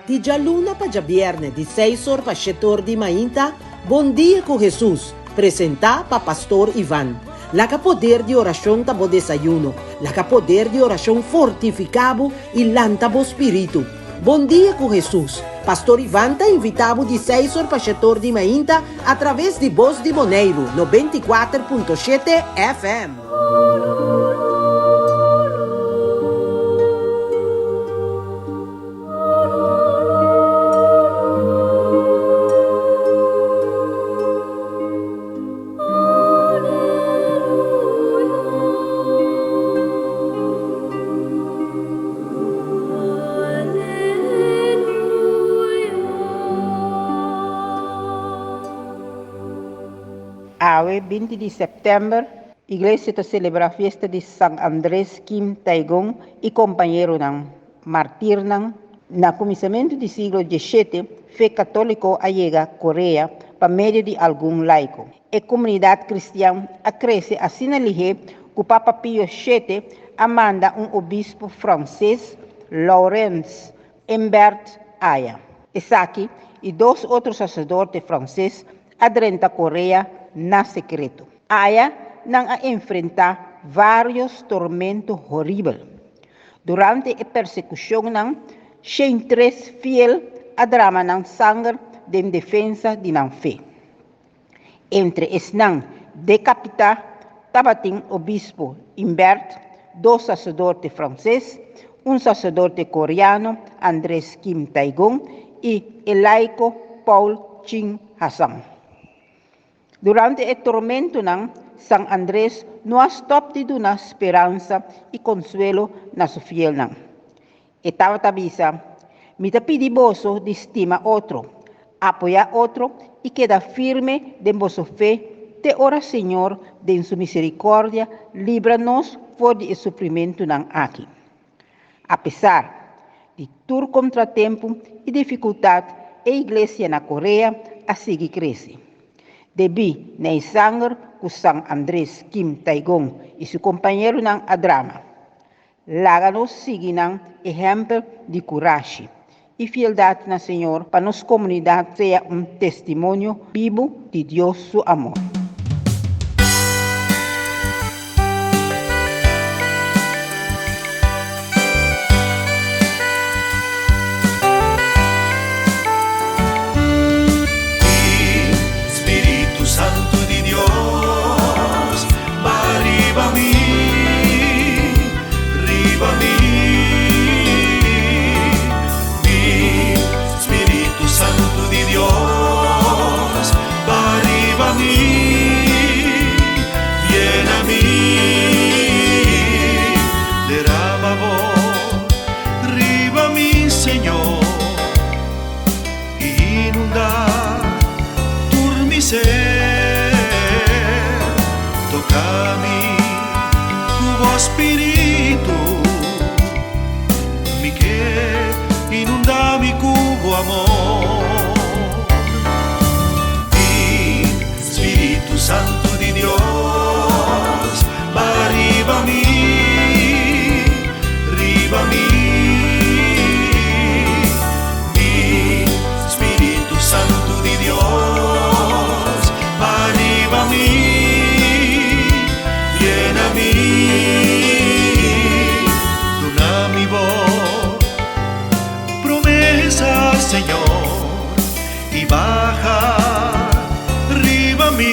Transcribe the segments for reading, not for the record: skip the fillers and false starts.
Di già luna pa già viernes, di 6 ore pa 7 ore di mainta, Bom Dia con Jesus, presenta pa Pastor Ivan. La ca poder di oración tabo desayuno, la ca poder di oración fortificabo il lantabo spiritu. Bom Dia con Jesus. Pastor Ivan ta invitabo di 6 ore pa 7 ore di mainta através di Voz di Moneiro, 94.7 FM. Hoy, 20 de septiembre, iglesia te celebra fiesta de San Andrés Kim Taigong y compañero ng martir ng na comienzamiento del siglo XVII, fe católico llega a Corea por medio de algún laico. La comunidad cristiana crece así na lige que Papa Pío VII manda un obispo francés, Laurence Humbert Aya. Es aquí y 2 otros sacerdotes franceses adentran Corea na secreto. Aya nang enfrentar vários tormentos horribles. Durante a persecução nang, 3 fiel a drama ng sangre de defensa de nang fé. Entre es nang decapita tabating obispo Humbert, 2 sacerdotes franceses, un sacerdote coreano, Andrés Kim Taigong, y el laico Paul Chin Hassan. Durante el tormento ng San Andrés, no stop de dar esperanza y consuelo na su fiel nang. Estaba tabisa, mitapidiboso de estima otro, apoya otro y queda firme de vossa fe. Te ora, Señor, de en su misericordia, líbranos por el sufrimiento nang aquí. A pesar de todo contratiempo y dificultad, la iglesia na Corea sigue crece. Debi na sangre con San Andrés Kim Taigong y su compañero ng adrama. Láganos sigue ng ejemplo de coraje y fieldad na Señor para nuestra comunidad sea un testimonio vivo de Dios su amor. Tocami tu spirito, mi che inunda mi cubo amor. Y Espíritu Santo de Dios, va arriba a mí, arriba a mí. Mi Espíritu Santo de Dios, va arriba a mí. Señor, y baja arriba a mí,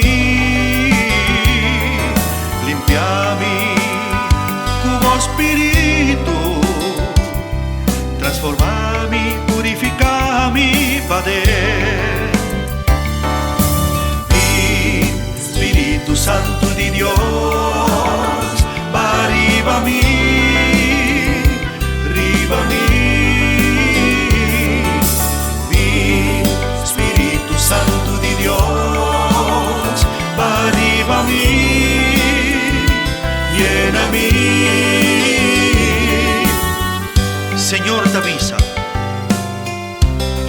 limpia mi cubo espíritu, transforma mi, purifica mi poder. Mi Espíritu Santo de Dios, va arriba a mí, arriba a mí. Santo de Dios, va arriba a mí, llena a mí. Señor, te avisa,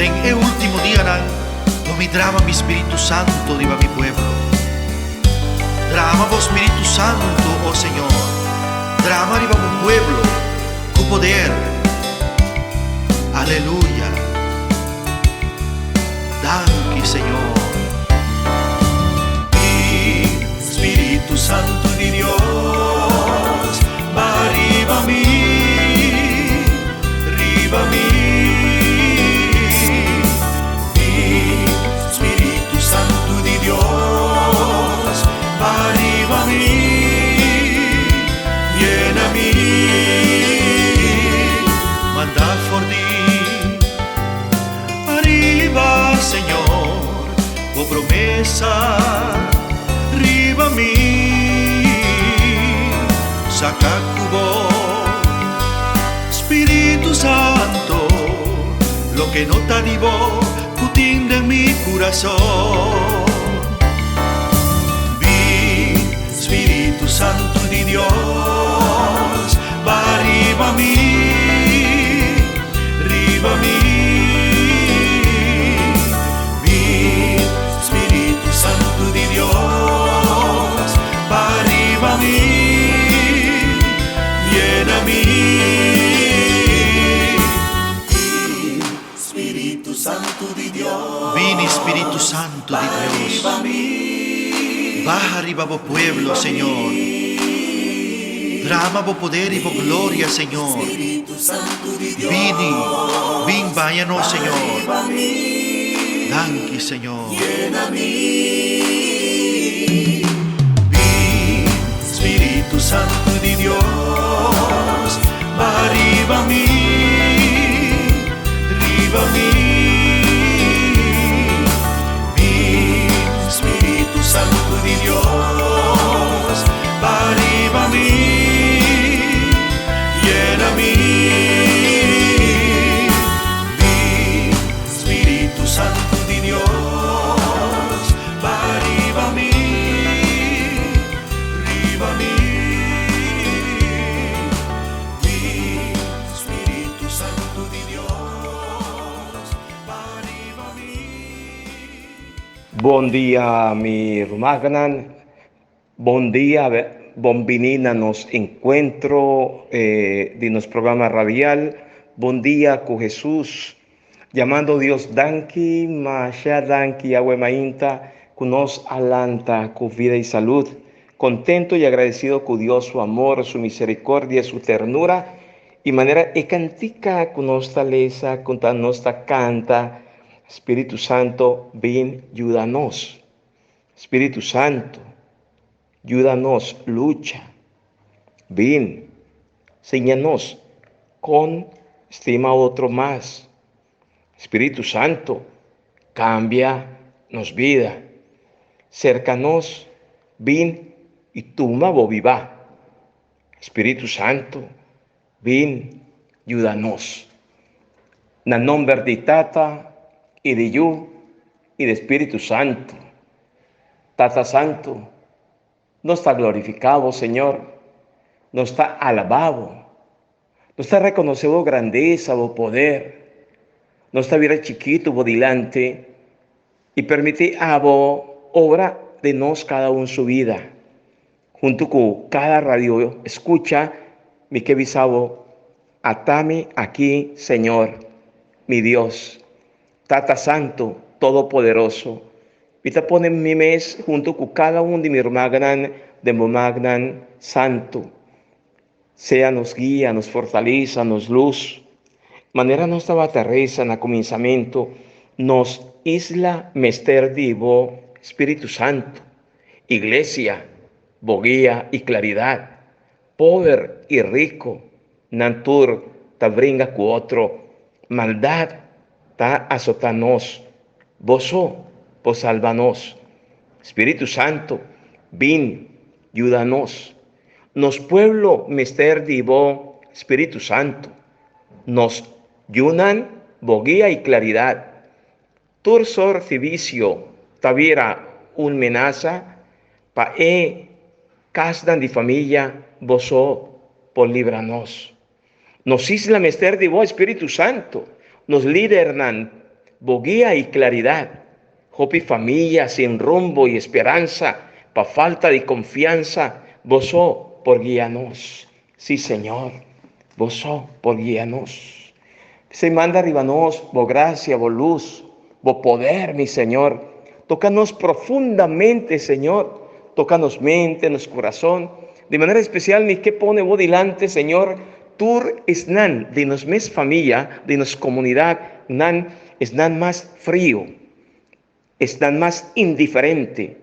en el último día no me drama mi Espíritu Santo diva mi pueblo. Drama vos Espíritu Santo, oh Señor, drama arriba mi pueblo, con poder. Aleluya. Señor. Espíritu Santo de Dios, va arriba a mí, arriba a mí. Espíritu Santo de Dios, va arriba a mí, llena a mí, manda por ti. Arriba, Señor, oh promesa, arriba a mí, saca cubo, Espíritu Santo, lo que no te animó, cutinde en mi corazón. Vi, Espíritu Santo de Dios, va arriba a mí, arriba a mí. Vi, Espíritu Santo de Dios, va arriba a mí, llena a mí. Espíritu Santo de Dios, vini Espíritu Santo de Dios, baja arriba vo pueblo, Señor. Drama vo poder y vo gloria, Señor. Vini, vin váyanos, Señor. Danke, Señor. Vi, Espíritu Santo de Dios, va arriba a mí, arriba a mí. Vi, Espíritu Santo de Dios, va arriba a mí, llena a mí. Vi, Espíritu Santo de Dios, va arriba a mí, arriba a mí. Vi, Espíritu Santo de Dios, va arriba a mí. Bom dia, mi rumaganan. Bom dia, bombinina nos encuentro de nos programa radial. Bom dia con Jesús. Llamando Dios danki, masha danki, aguemainta, con nos alanta, con vida y salud. Contento y agradecido con Dios, su amor, su misericordia, su ternura. Y manera ecantica con nuestra lesa, con nuestra canta. Espíritu Santo, ven, ayúdanos. Espíritu Santo, ayúdanos, lucha. Ven, enséñanos con estima a otro más. Espíritu Santo, cambia nos vida. Cercanos, ven y tuma vo viva. Espíritu Santo, ven, ayúdanos. Na nombre de Tata y de Yu y de Espíritu Santo. Tata Santo, no está glorificado, Señor, no está alabado, no está reconocido grandeza o poder, no está bien chiquito o delante, y permite a vos obra de nos cada uno su vida, junto con cada radio escucha, mi que visabo, atame aquí, Señor, mi Dios, Tata Santo, Todopoderoso, y te pone en mi mes junto con cada uno de mi hermagnan, de momagnan, Santo. Sea nos guía, nos fortaleza, nos luz. Manera nuestra baterreza en el comenzamiento, nos isla mester divo, Espíritu Santo. Iglesia, boguía y claridad. Poder y rico, nantur, ta bringa cu otro. Maldad, ta azotanos. Vosó, por salvanos. Espíritu Santo, ven, ayúdanos. Nos pueblo mister divo, Espíritu Santo. Nos yunan, boguía y claridad. Tursor civicio, taviera un menaza, pa casdan de familia, vosó, por libranos. Nos isla mister divo, Espíritu Santo. Nos lidernan, boguía y claridad. Hopi familia sin rumbo y esperanza, pa falta de confianza, vosó por guíanos. Sí, Señor, vosó por guíanos. Se manda arriba nos, bo gracia, bo luz, bo poder, mi Señor. Tócanos profundamente, Señor. Tócanos mente, nos corazón. De manera especial, mi que pone vos delante, Señor, tur es nan, de nos mes familia, de nos comunidad, nan es nan más frío, es nan más indiferente,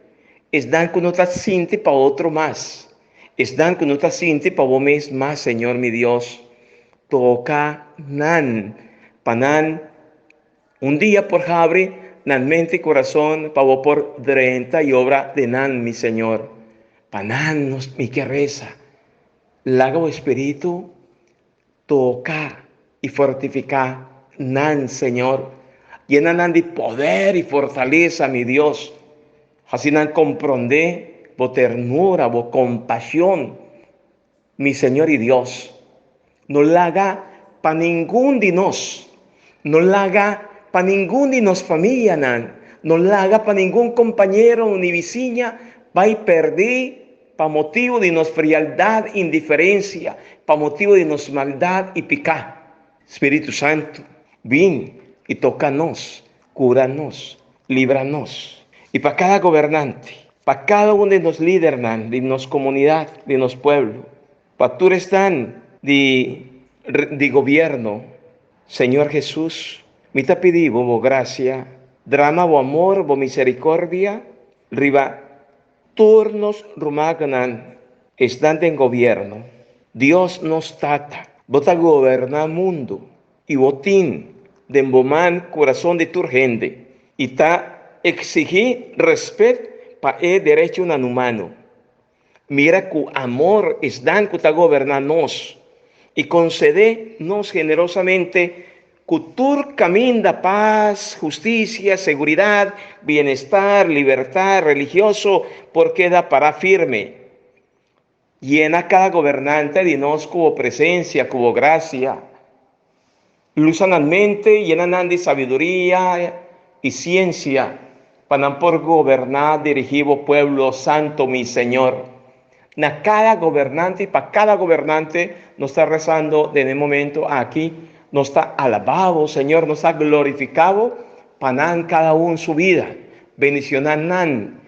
es nan que no está siente para otro más, es nan que no está siente para vos mes más, Señor mi Dios. Toca nan, panan, un día por jabre, nan mente y corazón, pavo por drenta y obra de nan, mi Señor. Panan, mi que reza. Lago espíritu, toca y fortifica nan, Señor. Llena nan de poder y fortaleza, mi Dios. Así nan comprende, bo ternura, bo compasión, mi Señor y Dios. No la haga para ningún de nos. No la haga para ningún de nos familia, nan. No la haga para ningún compañero ni vecina. Va a perder para motivo de nos frialdad, indiferencia, para motivo de nos maldad y pecado. Espíritu Santo, ven y tócanos, cúranos, líbranos. Y para cada gobernante, para cada uno de los líderes, nan, de nos comunidad, de nos pueblo, para tú están de gobierno, Señor Jesús, me te pedimos, bo gracia, drama, bo amor, bo misericordia, riba, turnos rumaganan, están en gobierno. Dios nos trata, bota gobernar mundo, y botín, de embomán corazón de tu gente, y ta exigir respeto para el derecho humano. Mira que amor es dan que está gobernarnos y concedernos generosamente que tu camino de paz, justicia, seguridad, bienestar, libertad religioso, porque da para firme. Llena cada gobernante de nos como presencia, como gracia. Luzan la mente, llenan de sabiduría y ciencia, para por gobernar, dirigido pueblo santo, mi Señor. Na cada gobernante, para cada gobernante, nos está rezando desde el momento aquí, nos está alabado, Señor, nos está glorificado, para cada uno su vida. Bendicionan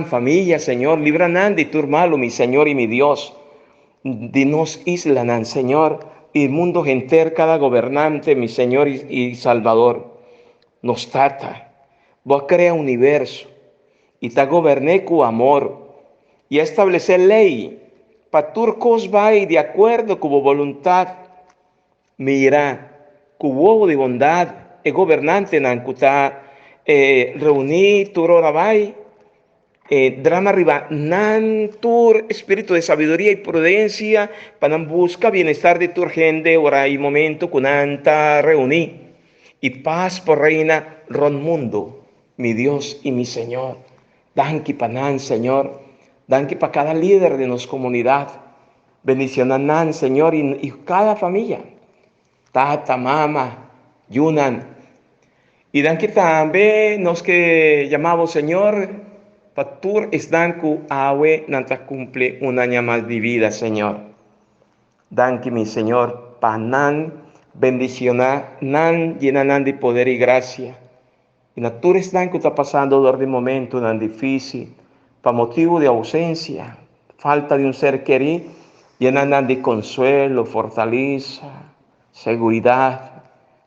familia, Señor, libranan de tu malo, mi Señor y mi Dios. Dinos islanan, Señor, y el mundo entero, cada gobernante, mi Señor y Salvador. Nos trata, vos crea universo, y te goberné con amor, y establecer ley para turcos va de acuerdo con voluntad. Mira, cubo de bondad, el gobernante nancuta reunir turora vai, drama arriba, nan tur espíritu de sabiduría y prudencia para buscar bienestar de tu gente, hora y momento con anta reunir y paz por reina ron mundo, mi Dios y mi Señor. Danki panan, Señor. Danke para cada líder de nuestra comunidad. Bendicionan, Señor, y cada familia. Tata, mama, yunan. Y danke también nos que llamamos, Señor, patur están ku awe nanta cumple un año más de vida, Señor. Danke, mi Señor, panan, bendicionan, llenan de poder y gracia. Y natura están que está pasando de momento tan difícil. Para motivo de ausencia, falta de un ser querido, llenan de consuelo, fortaleza, seguridad,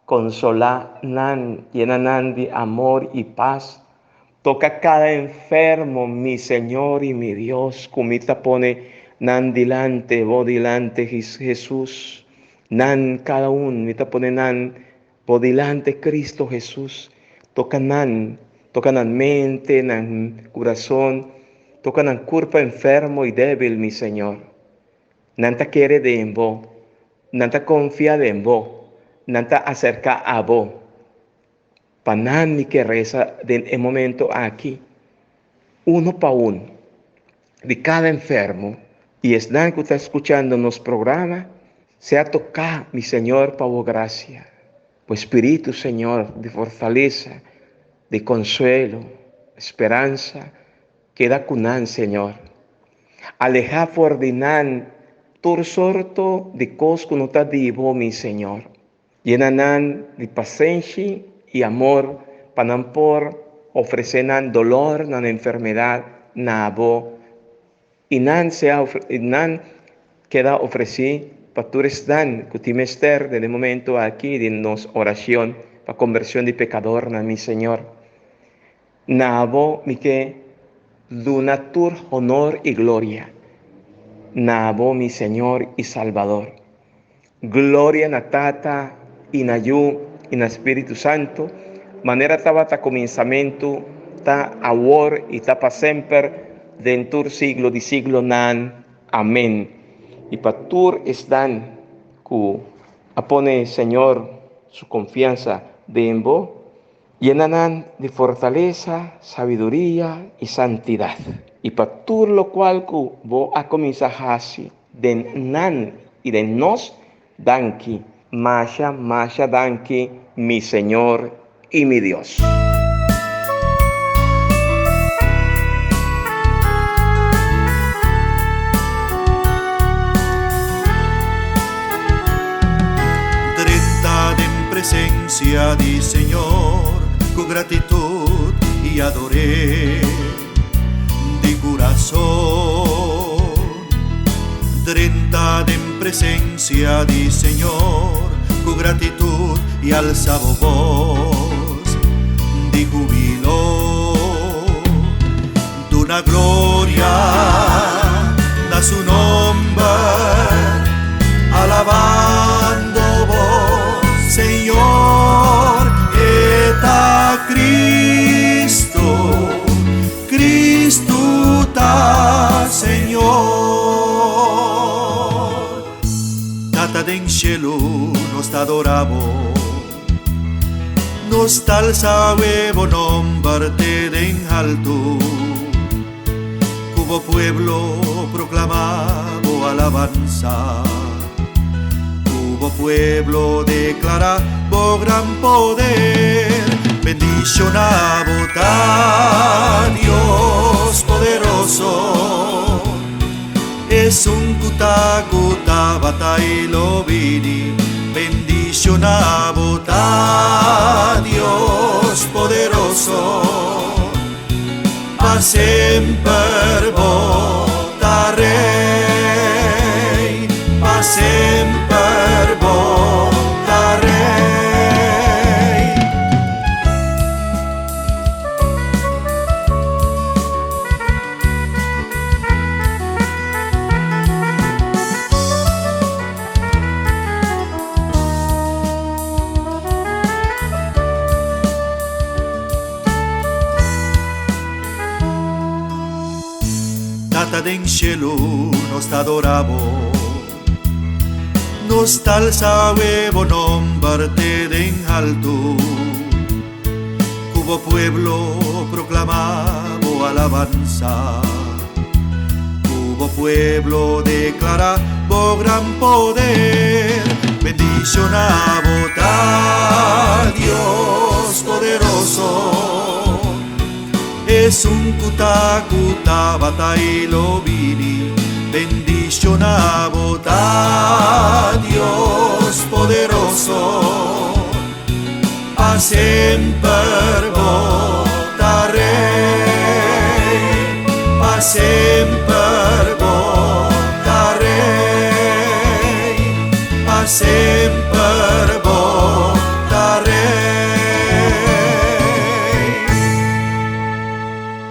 consolar, llenan de amor y paz. Toca cada enfermo, mi Señor y mi Dios, comita pone nan delante, vos delante, Jesús, nan cada uno, mita pone nan, vos delante, Cristo Jesús, toca nan mente, nan corazón, tocan al cuerpo enfermo y débil, mi Señor. Nanta quiere de en vos, nanta confía de en vos, nanta acerca a vos. Panan mi que reza en el momento aquí, uno para uno, de cada enfermo, y es nan que está escuchando nos programa, sea tocar, mi Señor, para vos gracia. Pues Espíritu, Señor, de fortaleza, de consuelo, esperanza, queda cunan, Señor. Aleja por dinan, tur sorto de cos que no te divo, mi Señor. Llenanan de paciencia y amor panampor ofrecenan dolor na enfermedad nabo inan queda ofrecí patures dan cutimester de momento aquí de nos oración para conversión de pecador na mi Señor nabo mi que donatur honor y gloria nabo mi Señor y Salvador gloria na Tata y na Yu y na Espíritu Santo manera tabata comenzamiento ta ahora y ta pa sempre dentur siglo di siglo nan amén y patur están ku apone Señor su confianza de embo llenanan de fortaleza sabiduría y santidad y patur lo cual ku bo a comenzar hasi den nan y de nos danki masha danki mi Señor y mi Dios. Presencia di Señor, con gratitud y adoré de corazón. 30 en presencia di Señor, con gratitud y alzaba voz de júbilo, de una gloria da su nombre, alabando vos, Señor, eta Cristo ta Señor. Tata den cielo nos adoramos, nos alzamos nombre den alto, como pueblo proclamamos alabanza. Pueblo declara gran poder, bendicionamos a Dios poderoso, es un cuta batalla vini, bendicionamos a Dios poderoso, pa sempre votaré, pa sempre Tata den cielo nos adoramos, nos alzamos nombre den alto, como pueblo proclamamos alabanza, como pueblo declara gran poder, bendicionamos a Dios poderoso, es un cuta batalla vini, bendicionamos a Dios poderoso, pa sempre votaré, pa sempre votaré, pa sempre votaré.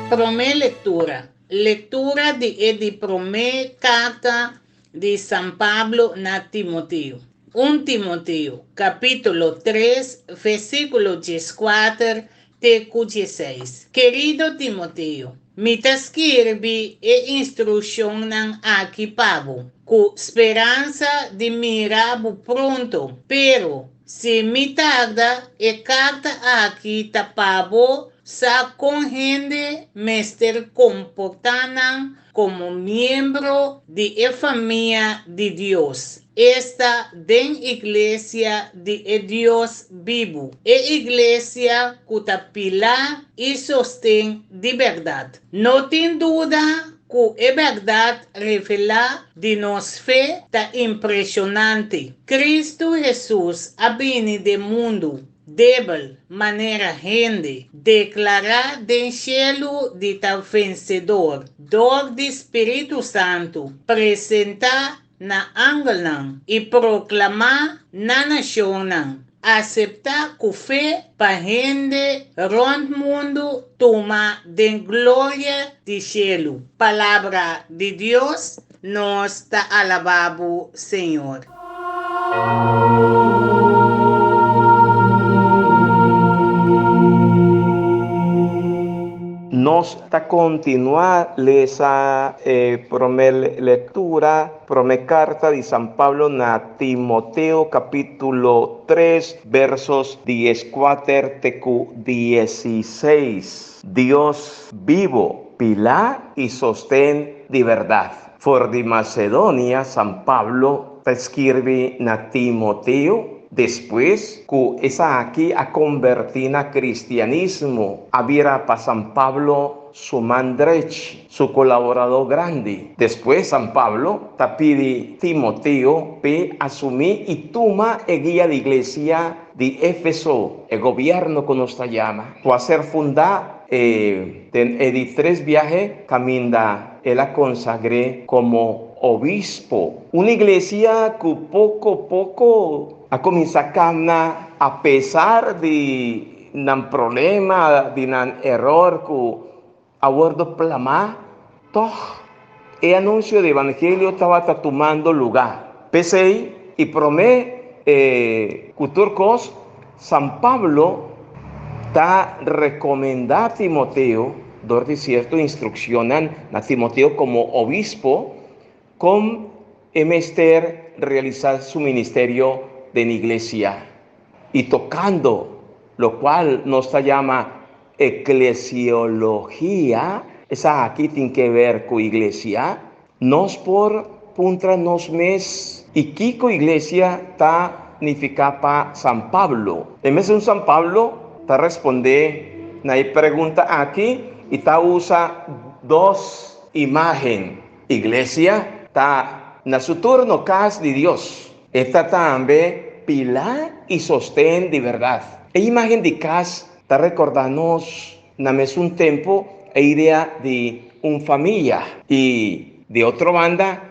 Promé lectura di promé carta di San Pablo na Timoteo. 1 Timoteo, capítulo 3, versículo 14 te 16. Querido Timoteo, mi te scrivi e instrução nan aqui pavo, com esperança de mirabo pronto, pero se mi tarda e carta aqui tapavo, sa congende mester comportanan como miembro de la familia de Dios. Esta den iglesia de Dios vivo, iglesia cutapila y sostén de verdad. No ten duda que verdad revela de nos fe ta impresionante. Cristo Jesús ha venido del mundo débil maneira rende, declarar del cielo de tal vencedor, dor de Espírito Santo, presentar na Angolan e proclamar na nação, aceitar com fé para rende rond mundo tomar de glória de cielo. Palavra de Deus, nós te alabamos, Senhor. Nos ta continuar esa lectura, carta de San Pablo na Timoteo capítulo 3 versos 14 tecu 16. Dios vivo, pilar y sostén de verdad. For de Macedonia, San Pablo te escribe na Timoteo. Después, que esa aquí a convertir a cristianismo, había para San Pablo su mandrech, su colaborador grande. Después, San Pablo te pide Timoteo pe asumir y toma el guía de iglesia de Éfeso, el gobierno que nos llama, para hacer fundar de 3 viajes, caminda, él la consagré como obispo. Una iglesia que poco a poco a comenzar a pesar de un problema, de un error que abordo plamar, todo el anuncio del evangelio estaba tomando lugar. Pese y promete que San Pablo está recomendando a Timoteo, de cierto instruccionan a Timoteo como obispo, con emester realizar su ministerio de la iglesia y tocando, lo cual nos llama eclesiología. Esa aquí tiene que ver con iglesia. Nos por puntra nos mes y Kiko iglesia ta significa para San Pablo. En vez de un San Pablo, ta responde na pregunta aquí y ta usa 2 imágenes. Iglesia ta na su turno casa de Dios. Esta también pilar y sostén de verdad. La imagen de casa está recordándonos na un tiempo la idea de una familia y de otra banda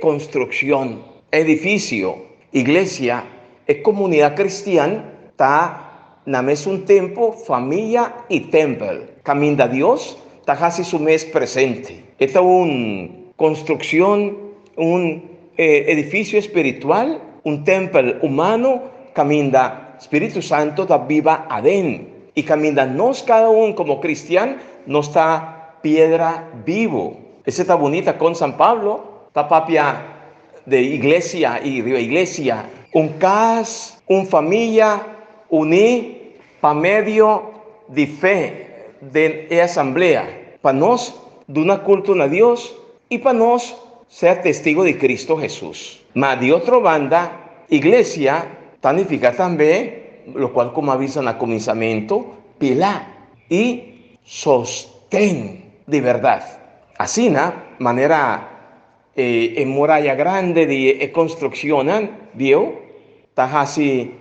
construcción, edificio, iglesia, comunidad cristiana está na un tiempo familia y templo. Camino a Dios está casi su mes presente. Esta es una construcción, un edificio espiritual, un templo humano, camina Espíritu Santo da viva adén y camina nos cada uno como cristiano, nos está piedra vivo. Esa está bonita con San Pablo, está papia de iglesia y de iglesia, un cas, un familia, uní pa medio de fe de asamblea, para nos de una culto a Dios y para nos ser testigo de Cristo Jesús. Mas de otra banda, iglesia significa también, lo cual como avisan al comenzamiento, pilar y sostén de verdad. Así, manera en muralla grande de construcción, vio, está así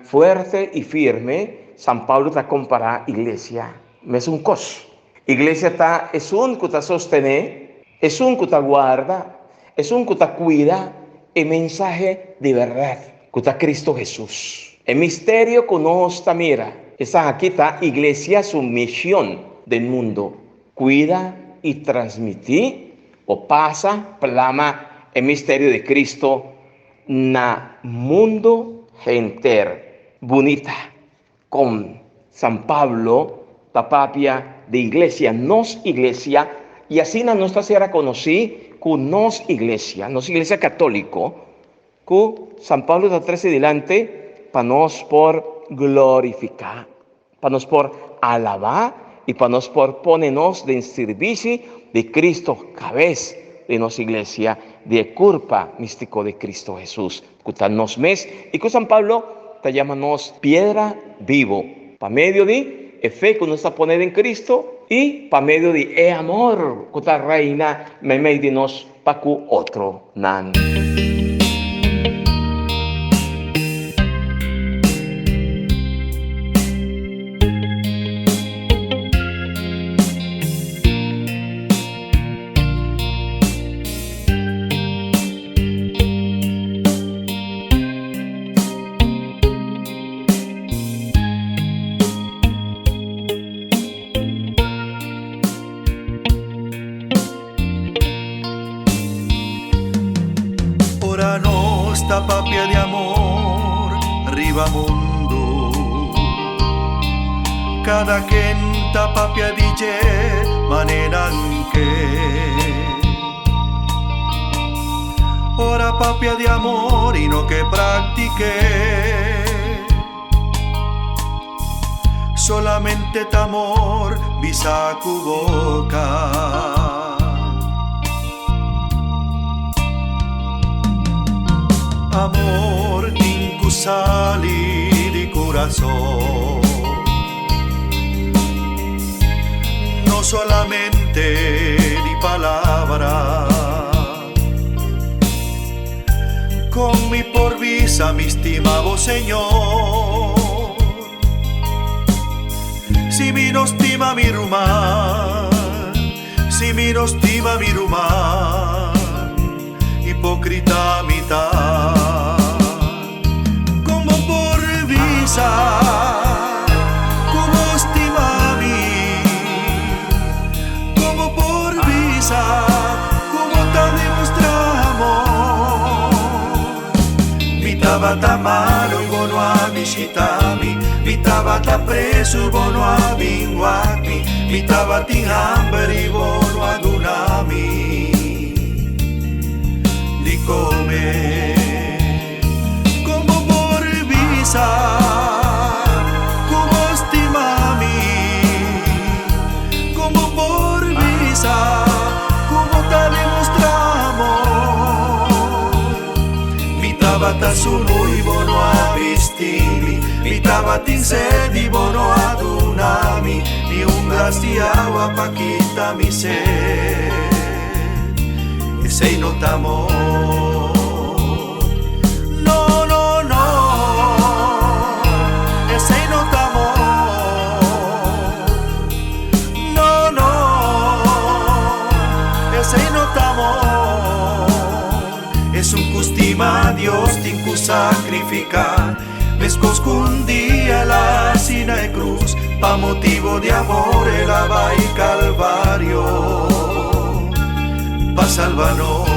fuerte y firme. San Pablo está comparado a iglesia. Es un cos. Iglesia es un que está sostener, es un que te guarda, es un que te cuida el mensaje de verdad, que está Cristo Jesús. El misterio que nos mira, esa aquí está iglesia, su misión del mundo. Cuida y transmitir o pasa, plama el misterio de Cristo na mundo entero. Bonita, con San Pablo, tapapia de iglesia, nos iglesia, y así na nuestra será conocí con nos iglesia católico, que San Pablo está 13 delante, para nos por glorificar, para nos por alabar y para nos por ponernos de servicio de Cristo, cabeza de nuestra iglesia, de culpa místico de Cristo Jesús, que nos mes, y que San Pablo te llamanos piedra vivo, para medio de fe que nos está poner en Cristo, y para medio de amor que está reina, me de nos para que otro nan. cada quien tapapia dice manenanque. Ora papia de amor y no que practique. Solamente tu amor bisa ku boca. Amor ningku sali di corazón. No solamente di palabra. Con mi por visa, mi estimado Señor. Si mi no estima mi rumán, si mi no estima mi rumán, hipócrita mitad. Como por visa, como estima mi, como por visa, como te demostramos. Mitaba malo y bono a visitami, mitaba preso y bono a vinguami, mitaba hambre y bono a dunami. Di come, como por visa, como estimami, como por visa, como te demostramos. Mitaba suno y bono a vestimi, mitaba sedi bono a dunami, ni un glas di agua pa' quita mi sed. Ese no te amor. No, no, no, ese no te amor. No, no, ese no te amor. Es un custima Dios tincu sacrificar. Me escondí a la sina de cruz, pa' motivo de amor el va y calvario, pa' salvarnos.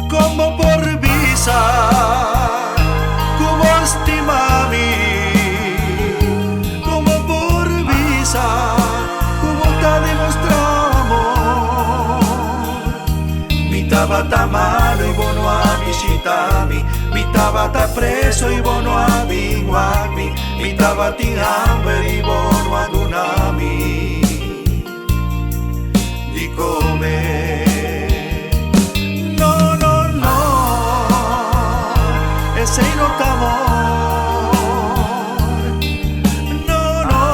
Como por visa, mitaba malo y bono a visitami, mitaba preso y bono a vinguami, mitaba hambre y bono a dunami. Di come, no, no, no, ese no te amor. No, no,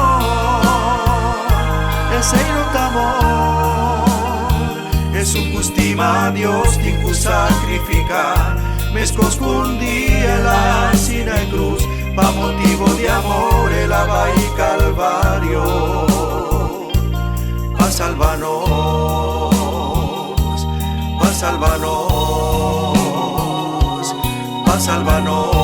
ese no te amor. Es un custima Dios tincu sacrificar. Me escondí en la sina de cruz, pa' motivo de amor el va y calvario, pa' salvarnos, pa' salvarnos, pa' salvarnos.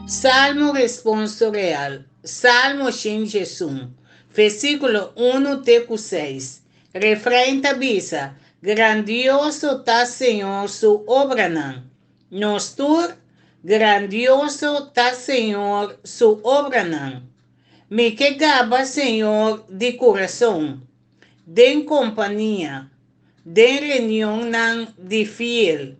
Salmo responsorial, Salmo Shin Jesum, versículo 1 teco 6. Refrém tabisa, grandioso tá Senhor su obra nan. Nostur, grandioso tá Senhor su obra nan. Me que gaba Senhor de coração, den companhia, den reunião nan de fiel.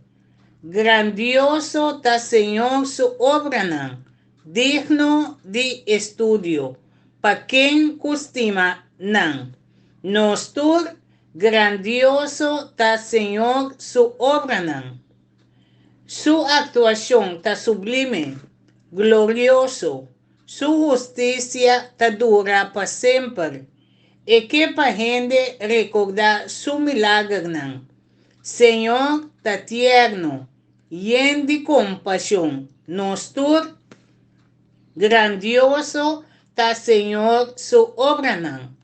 Grandioso tá Senhor su obra nan, digno de estudio, pa quem costima nan. Nostur, grandioso tá Senhor su obra nan. Su actuação tá sublime, glorioso, su justicia tá dura para sempre, e que pa gente recordar su milagre nan. Senhor tá tierno, lleno de compaixão. Nostur, grandioso tá Senhor su obra nan.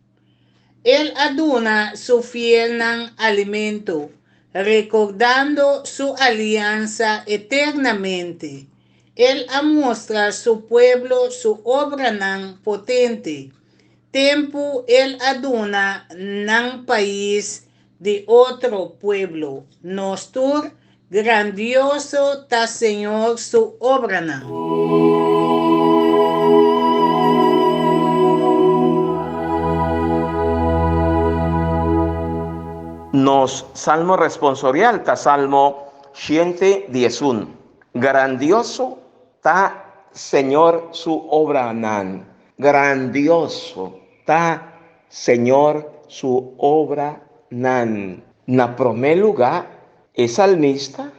Él aduna su fiel alimento, recordando su alianza eternamente. Él muestra su pueblo su obra potente. Tempo él aduna país de otro pueblo. Nostur grandioso ta Señor su obra Nos salmo responsorial ta salmo 111. Grandioso ta Señor su obra nan. Grandioso ta Señor su obra nan. Na primer lugar, el salmista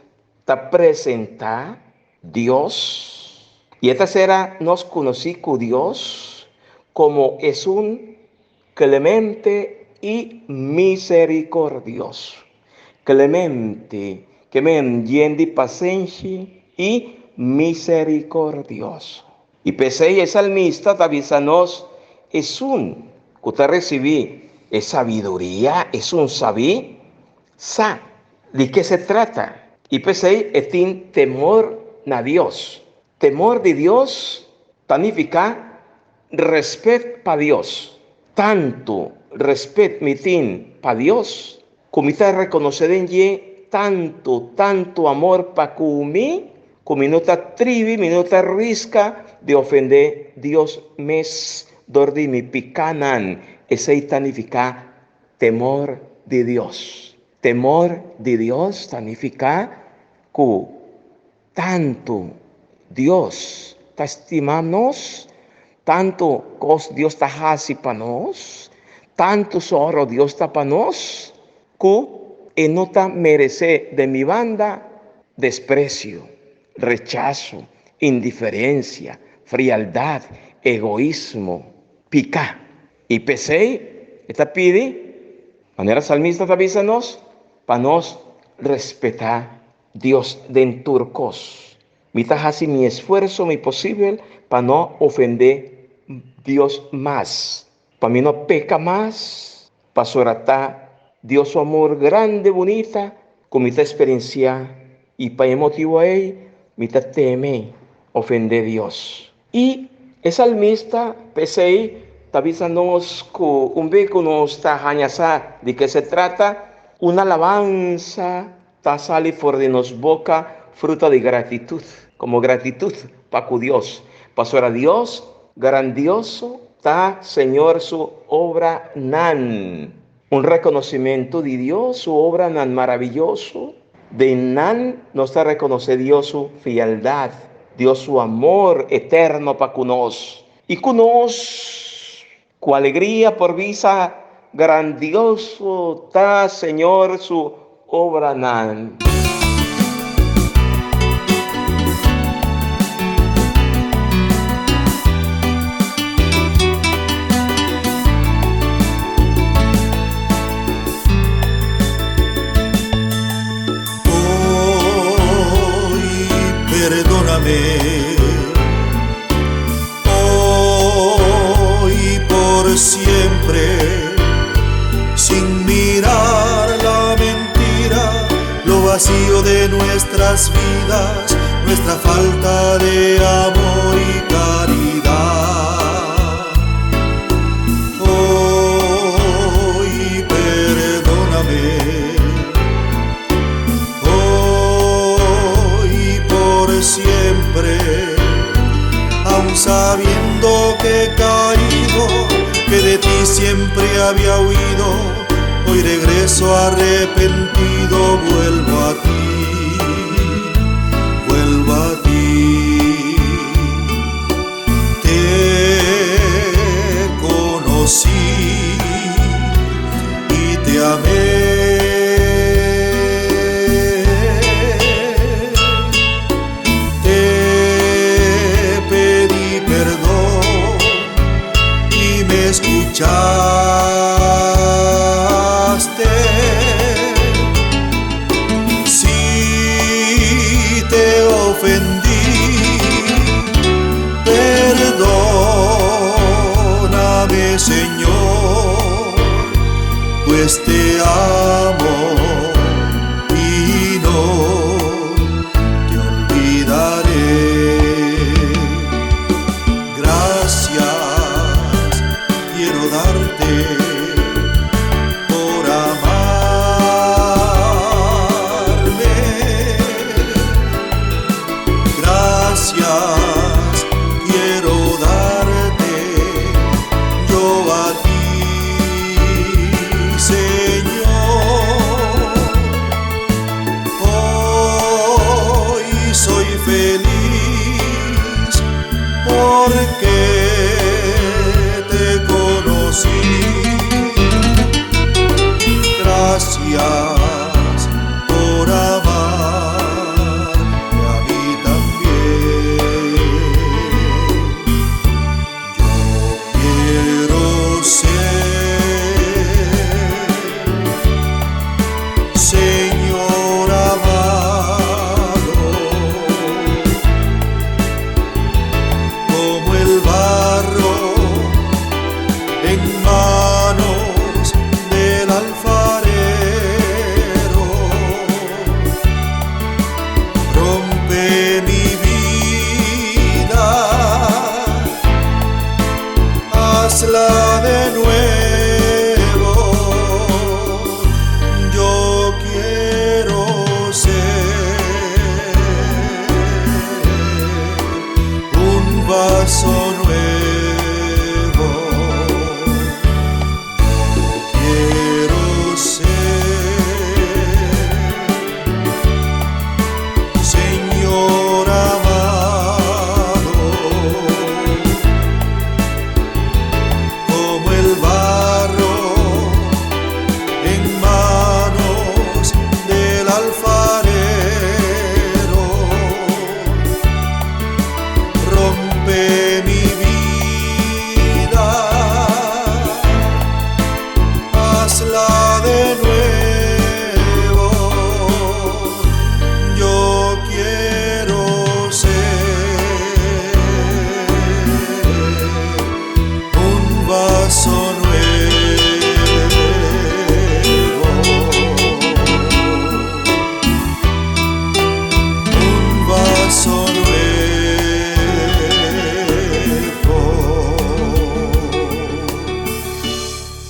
ta presenta Dios. Y esta será nos conocí con Dios como es un clemente y misericordioso. Clemente, que me entiende paciencia y misericordioso. Y pese el salmista avísanos es un que te recibí es sabiduría, es un sabí, sa. ¿De qué se trata? Y pese es temor a Dios. Temor de Dios significa respeto para Dios. Tanto respeto mitin para Dios, como está reconocer en ye tanto amor para mí, como no te trivi, no te risca de ofender Dios mes dordi mi picanan. Ese significa temor de Dios. Temor de Dios significa que tanto Dios te estimamos, tanto Dios te hace para nos, tanto solo Dios está para nos, que no te merece de mi banda desprecio, rechazo, indiferencia, frialdad, egoísmo, pica. Y pese, esta pide, manera salmista te avísanos, para nos respetar Dios den turcos. Mita hace mi esfuerzo, mi posible, para no ofender Dios más. Para mí no peca más, para soratar Dios su amor grande, bonita, con mi experiencia y para motivo a él, mi teme ofender Dios. Y el salmista, pese avísanos que un beco nos está hañasa de que se trata, una alabanza ta sale fuera de nos boca, fruto de gratitud, como gratitud para Dios. Para Dios, grandioso ta Señor su obra nan. Un reconocimiento de Dios, su obra nan maravilloso. De nan nos está reconocer Dios su fialdad, Dios su amor eterno para nos. Y con nos, con alegría por visa, grandioso ta Señor su obra nan. Hoy por siempre, sin mirar la mentira, lo vacío de nuestras vidas, nuestra falta de amor y caridad. Hoy perdóname, hoy por siempre, aun sabiendo que he caído, que de ti siempre había huido, hoy regreso arrepentido, vuelvo a ti, te conocí y te amé. Escuchaste, si te ofendí, perdóname, Señor,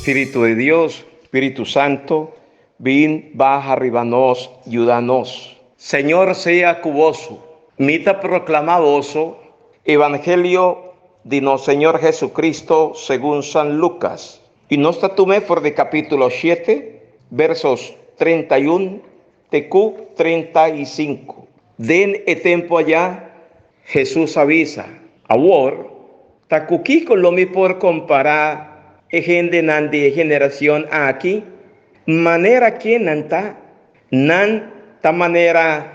Espíritu de Dios, Espíritu Santo, vin baja arriba nos, ayúdanos. Señor sea cuboso, mita proclamaboso, Evangelio de nos Señor Jesucristo según San Lucas. Y nos tatume por de capítulo 7, versos 31, TQ 35. Den e tempo allá, Jesús avisa, ahora, tacuquí con lo mi por comparar, gente nan de generación aquí, manera que nanta, nan ta manera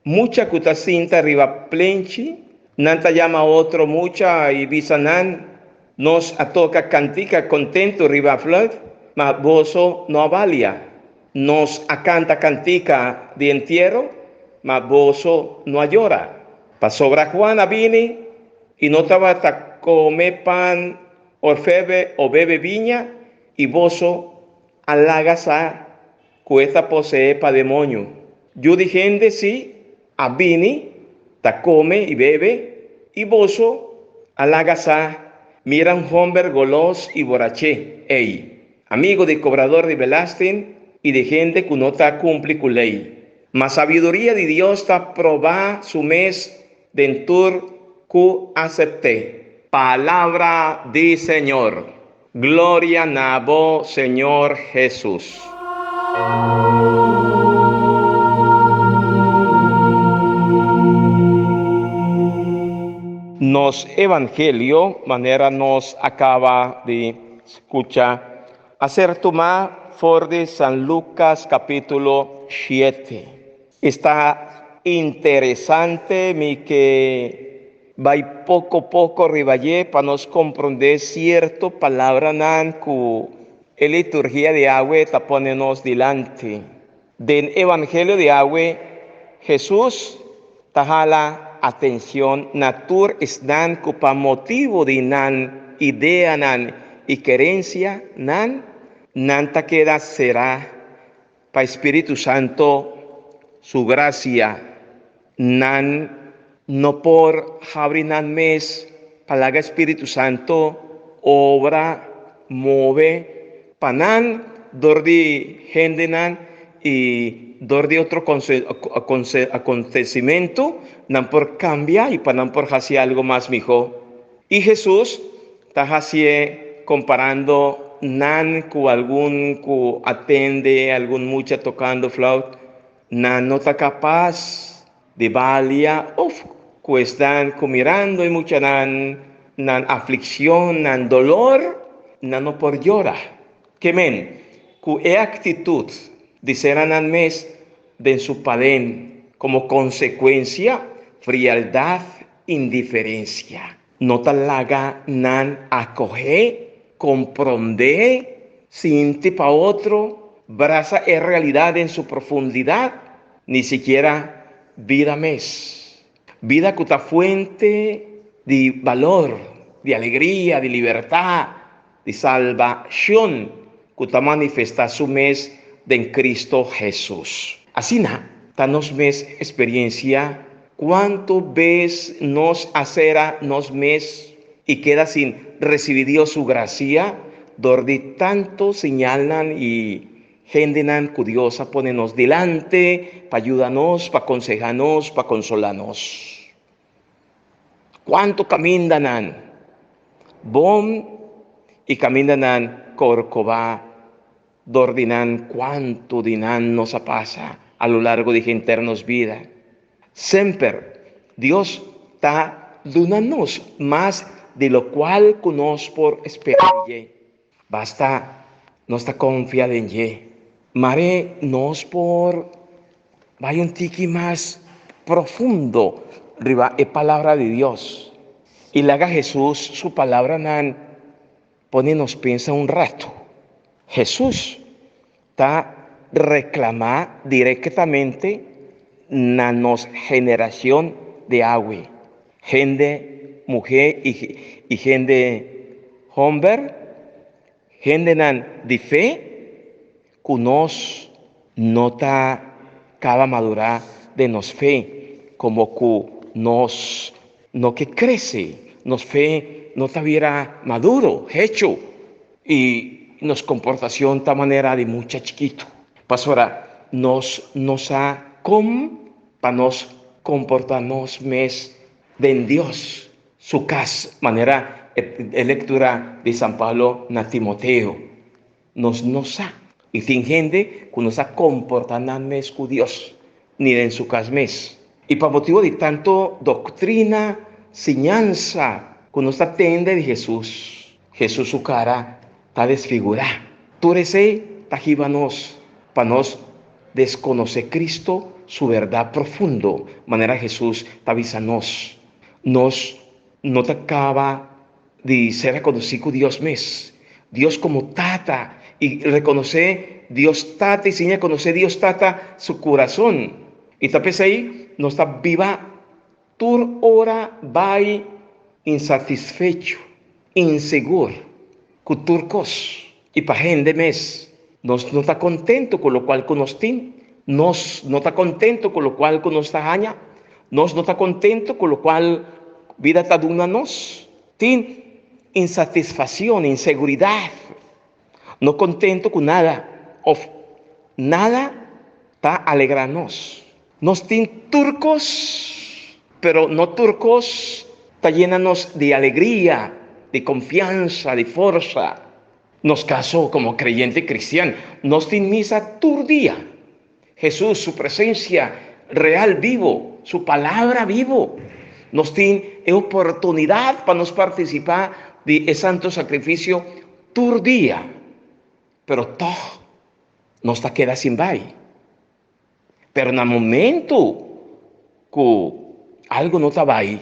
mucha cutacinta arriba plenchi, nanta llama otro mucha y visa nan, nos atoca cantica contento arriba flood, ma boso no avalia, nos acanta cantica de entierro, ma boso no llora. Pa sobra Juana vini y no estaba ta come pan orfebe o bebe viña y boso alagasa cuesta posee pa demonio. Yo dije sí, a vini ta come y bebe y boso alagasa mira un hombre golos y borraché. Ey, amigo de cobrador de Belastin y de gente que no ta cumple con ley. Mas sabiduría de Dios ta proba su mes dentur cu acepté. Palabra de Señor. Gloria nabo Señor Jesús. Nos evangelio, manera nos acaba de escuchar, hacer tomar for de San Lucas capítulo 7. Está interesante mi que va poco a poco ribaye para nos comprender cierto palabra nan cu el liturgia de agua ta ponenos delante. Del evangelio de agua, Jesús tajala atención natur es nan cu pa motivo de nan idea nan y querencia nan ta queda será pa Espíritu Santo su gracia nan no por jabrinan mes palaga Espíritu Santo obra move panan dordi gendenan y dordi otro acontecimiento nan por cambia y panan por hacer algo más mijo. Y Jesús está haciendo comparando nan cu algún cu atende algún mucha tocando flauta nan no está capaz de valia cu están cu mirando y mucha nan aflicción nan dolor nan no por llora que men cu e actitud de ser nan mes de su paden como consecuencia frialdad indiferencia no talaga nan acoge comprender sinti pa otro braza es realidad en su profundidad, ni siquiera vida mes. Vida que está fuente de valor, de alegría, de libertad, de salvación, que está manifesta su mes en Cristo Jesús. Así nos mes experiencia, cuánto ves nos acera nos mes y queda sin recibir Dios su gracia, donde tanto señalan y gendenan que Dios ponenos delante, para ayudarnos, para aconsejarnos, para consolarnos. ¿Cuánto caminan? Bom y caminan corcova, dordinan cuánto dinan nos pasa a lo largo de internos vida. Siempre Dios está dándonos más de lo cual conozco por esperar. Basta, no está confiado en ye. Mare nos por vaya un tiki más profundo arriba es palabra de Dios. Y le haga Jesús su palabra nan pone nos piensa un rato. Jesús está reclamar directamente na nos generación de agua. Gente, mujer y gente hombre, gente nan de fe, que nos nota cada madurar de nos fe, como que nos no que crece, nos fe no tuviera maduro, hecho, y nos comportación de manera de mucha chiquito. Pastora, nos ha para nos comportarnos mes de Dios. Su casa, manera de lectura de San Pablo na Timoteo. Nos ha. Y sin gente que nos ha comportado mes con Dios, ni en su casa mes. Y para motivo de tanto doctrina, enseñanza, que nos atende de Jesús su cara está desfigurada. Tú eres tajíbanos para nos desconocer Cristo, su verdad profundo. Manera Jesús te avisa nos no te acaba de ser reconocido con Dios mes. Dios como tata y reconocer Dios tata y sin conocer Dios tata su corazón. Y tapes ahí no está viva tur hora vai insatisfecho, inseguro, con turcos. Y para gente mes, nos no está contento con lo cual conocen, nos no está contento con lo cual conozca haña, nos no está contento con lo cual vida está dando nos. Tin insatisfacción, inseguridad, no contento con nada, nada está alegrarnos. Nos tin turcos, pero no turcos está llenarnos de alegría, de confianza, de fuerza. Nos casó como creyente cristiano, nos tin misa turdía. Jesús, su presencia real vivo, su palabra vivo, nos tiene oportunidad para nos participar de ese santo sacrificio turdía. Pero todo nos está queda sin vai. Pero en el momento que algo no está ahí,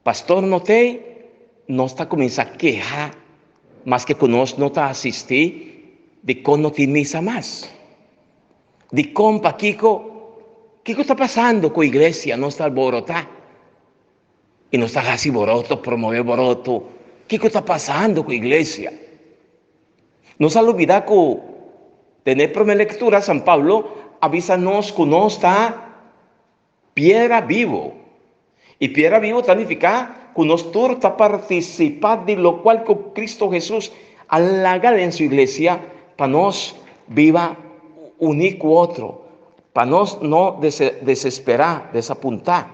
pastor no está comenzando a quejar, más que con nos no está asistir de cómo no tiene misa más. De compa, Kiko está pasando con la iglesia, no está alborotada. Y no está así boroto, promover boroto. ¿Qué está pasando con la iglesia? No se olvida que tener primera lectura, San Pablo avísanos que no está piedra vivo. Y piedra vivo significa que nosotros está participando de lo cual con Cristo Jesús halaga en su iglesia para nos viva único otro, para nos no desesperar, desapuntar.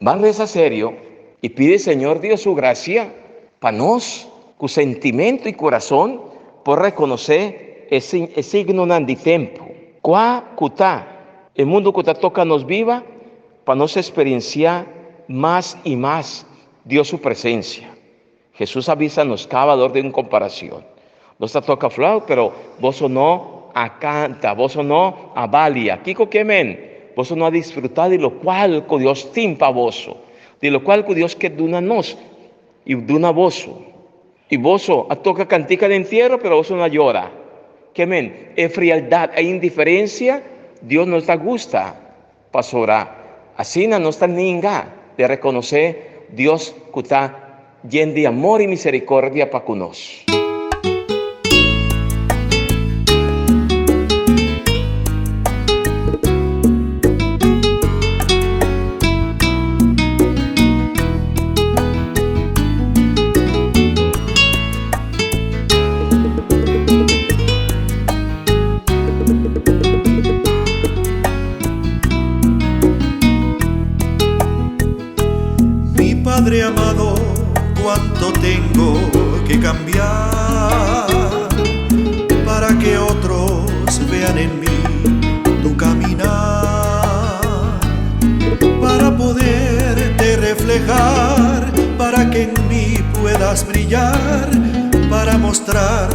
Va a rezar serio y pide Señor Dios su gracia para nos, con sentimiento y corazón, por reconocer ese signo de tiempo. Cuá cutá, el mundo que toca nos viva, para nos experienciar más y más Dios su presencia. Jesús avisa nos cavador de una comparación. No está toca flau, pero vos no a canta, vos no a valia. Kiko quemen, vos no a disfrutar de lo cual que Dios timpa vos, de lo cual que Dios que duna nos y duna vos. Y vos a toca cantica de entierro, pero vos no llora. Quemen, es frialdad, hay indiferencia, Dios no está gusta pasora. Así no está ninga de reconocer Dios que está lleno de amor y misericordia para con nosotros. Padre amado, cuánto tengo que cambiar para que otros vean en mí tu caminar, para poderte reflejar, para que en mí puedas brillar, para mostrar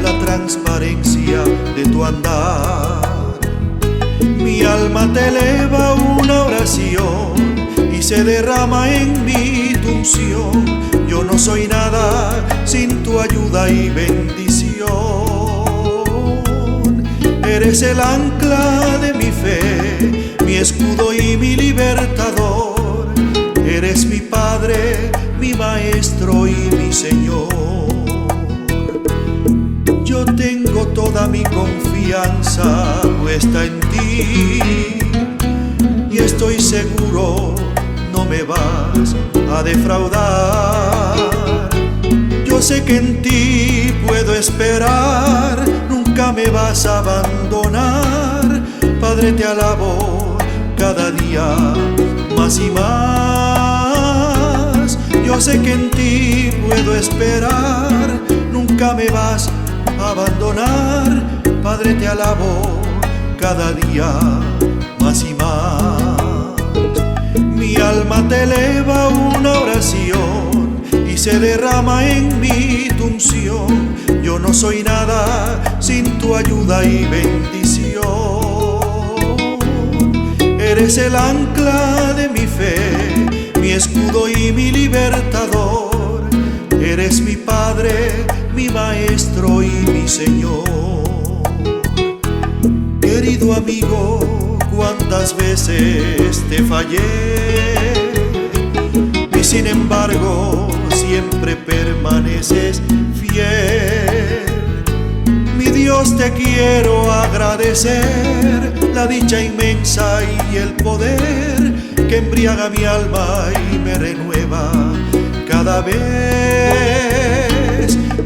la transparencia de tu andar. Mi alma te eleva una oración y se derrama en mí tu unción. Yo no soy nada sin tu ayuda y bendición. Eres el ancla de mi fe, mi escudo y mi libertador. Eres mi Padre, mi Maestro y mi Señor. Yo tengo toda mi confianza puesta en ti y estoy seguro no me vas a defraudar. Yo sé que en ti puedo esperar me vas a abandonar. Padre, te alabo cada día más y más. Yo sé que en ti puedo esperar, nunca me vas a abandonar. Padre, te alabo cada día más y más. Mi alma te eleva una oración y se derrama en mí tu unción. Yo no soy nada sin tu ayuda y bendición. Eres el ancla de mi fe, mi escudo y mi libertador. Eres mi Padre, mi Maestro y mi Señor. Querido amigo, cuántas veces te fallé y sin embargo siempre permaneces fiel. Mi Dios, te quiero agradecer la dicha inmensa y el poder que embriaga mi alma y me renueva cada vez.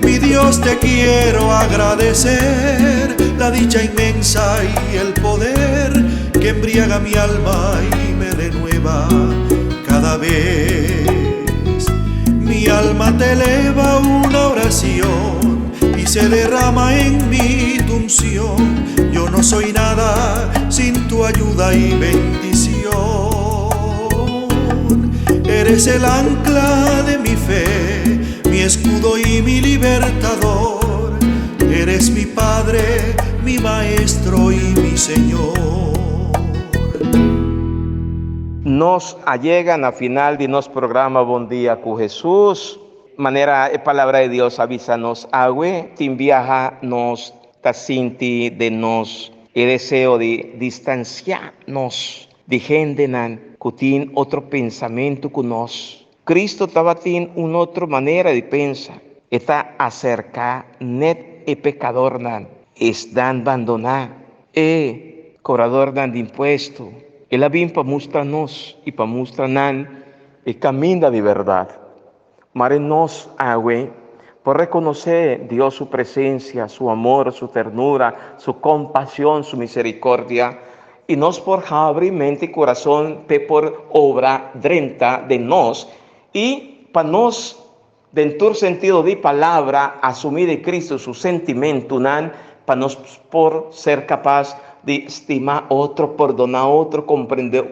Mi Dios, te quiero agradecer la dicha inmensa y el poder que embriaga mi alma y me renueva cada vez. Mi alma te eleva una oración y se derrama en mí tu unción. Yo no soy nada sin tu ayuda y bendición. Eres el ancla de mi fe, mi escudo y mi libertador. Eres mi Padre, mi Maestro y mi Señor. Nos allegan a final de nuestro programa Buen Día con Jesús. Manera palabra de Dios avísanos agüe, tin viaja nos tacinti de nos el deseo de distanciarnos de gente nan cutin otro pensamiento con nos. Cristo estaba tin una otra manera de pensar. Está acerca net e pecador nan es dan abandonar cobrador dan de impuesto. Él había para mostrarnos y para mostrarnos el camino de verdad. Mare nos agüe por reconocer Dios su presencia, su amor, su ternura, su compasión, su misericordia. Y nos por abrir mente y corazón por obra drenta de nos. Y para nos, dentro sentido de palabra, asumir de Cristo su sentimiento, para nos por ser capaz de estimar otro, perdonar otro, comprender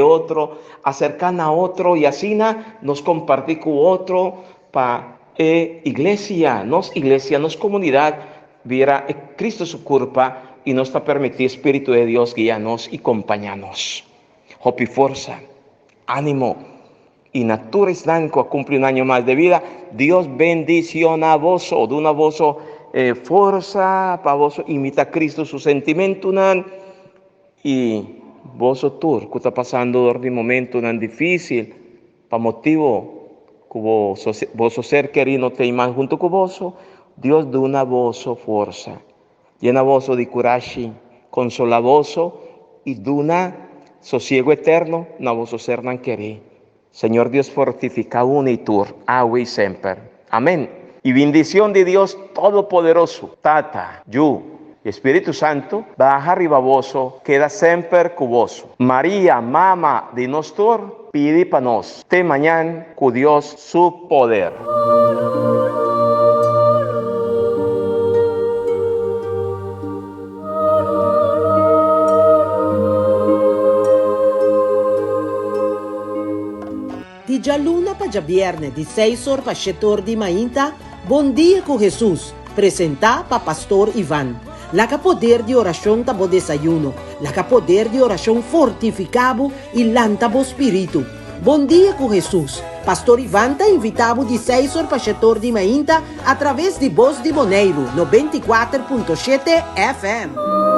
otro, acercar a otro y así nos compartir con otro para iglesia, nos comunidad, viera Cristo su culpa y nos está permitir Espíritu de Dios guiarnos y acompañarnos. Hopi fuerza, ánimo y natura islámico a cumplir un año más de vida. Dios bendiciona a vos, o de una voz fuerza para vos imita a Cristo su sentimiento y vos tur que está pasando de momento difícil para motivo que vos ser querido te iman junto con vos. Dios de una voz fuerza llena vos de coraje consola vos y de una sosiego eterno na vos ser nan querer. Señor Dios fortifica una y tur agua y siempre. Amén. Y bendición de Dios Todopoderoso, Tata, Yu, Espíritu Santo, baja arriba voso, queda siempre con vos. María, Mama de nosotros, pide para nos. Te mañana con Dios su poder. Di già luna pa già viernes, di 6 ore pa 7 ore di mainta, Buen Día con Jesús, presenta pa Pastor Iván. La que poder de oración tabo desayuno, la que poder de oración fortificabo y lantabo espíritu. Buen Día con Jesús. Pastor Iván te invitavo di 6 ore pa 7 ore di mainta a través de Voz de Boneiro, 94.7 FM.